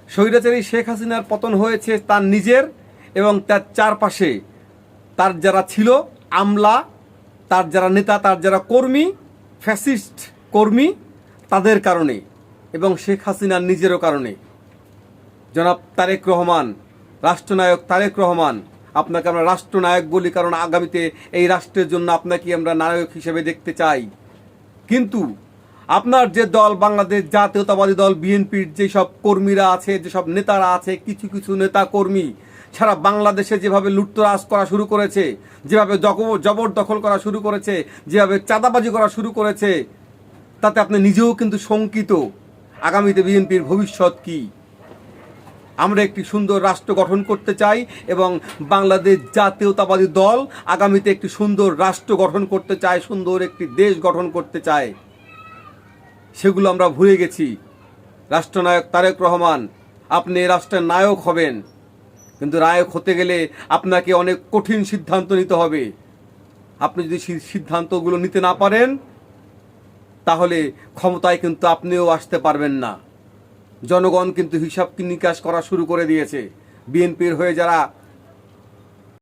স্বৈরাচারী শেখ হাসিনার পতন হয়েছে তার নিজের এবং তার চারপাশে তার যারা ছিল আমলা, তার যারা নেতা, তার যারা কর্মী, ফ্যাসিস্ট কর্মী, তাদের কারণে এবং শেখ হাসিনার নিজেরও কারণে। জনাব তারেক রহমান, রাষ্ট্রনায়ক তারেক রহমান, আপনাকে আমরা রাষ্ট্রনায়ক বলি কারণ আগামীতে এই রাষ্ট্রের জন্য আপনাকে আমরা নায়ক হিসেবে দেখতে চাই। কিন্তু আপনার যে দল বাংলাদেশ জাতীয়তাবাদী দল বিএনপির যেসব কর্মীরা আছে, যেসব নেতারা আছে, কিছু কিছু নেতা কর্মী সারা বাংলাদেশে যেভাবে লুটতরাজ করা শুরু করেছে, যেভাবে জবরদখল করা শুরু করেছে, যেভাবে চাঁদাবাজি করা শুরু করেছে, তাতে আপনি নিজেও কিন্তু শঙ্কিত আগামীতে বিএনপির ভবিষ্যৎ কী। আমরা একটি সুন্দর রাষ্ট্র গঠন করতে চাই এবং বাংলাদেশ জাতীয়তাবাদী দল আগামীতে একটি সুন্দর রাষ্ট্র গঠন করতে চায়, সুন্দর একটি দেশ গঠন করতে চায়। সেগুলো আমরা ভুলে গেছি। রাষ্ট্রনায়ক তারেক রহমান, আপনি রাষ্ট্রের নায়ক হবেন, কিন্তু নায়ক হতে গেলে আপনাকে অনেক কঠিন সিদ্ধান্ত নিতে হবে। আপনি যদি সিদ্ধান্তগুলো নিতে না পারেন তাহলে ক্ষমতায় কিন্তু আপনিও আসতে পারবেন না। জনগণ কিন্তু হিসাব নিকাশ করা শুরু করে দিয়েছে। বিএনপির হয়ে যারা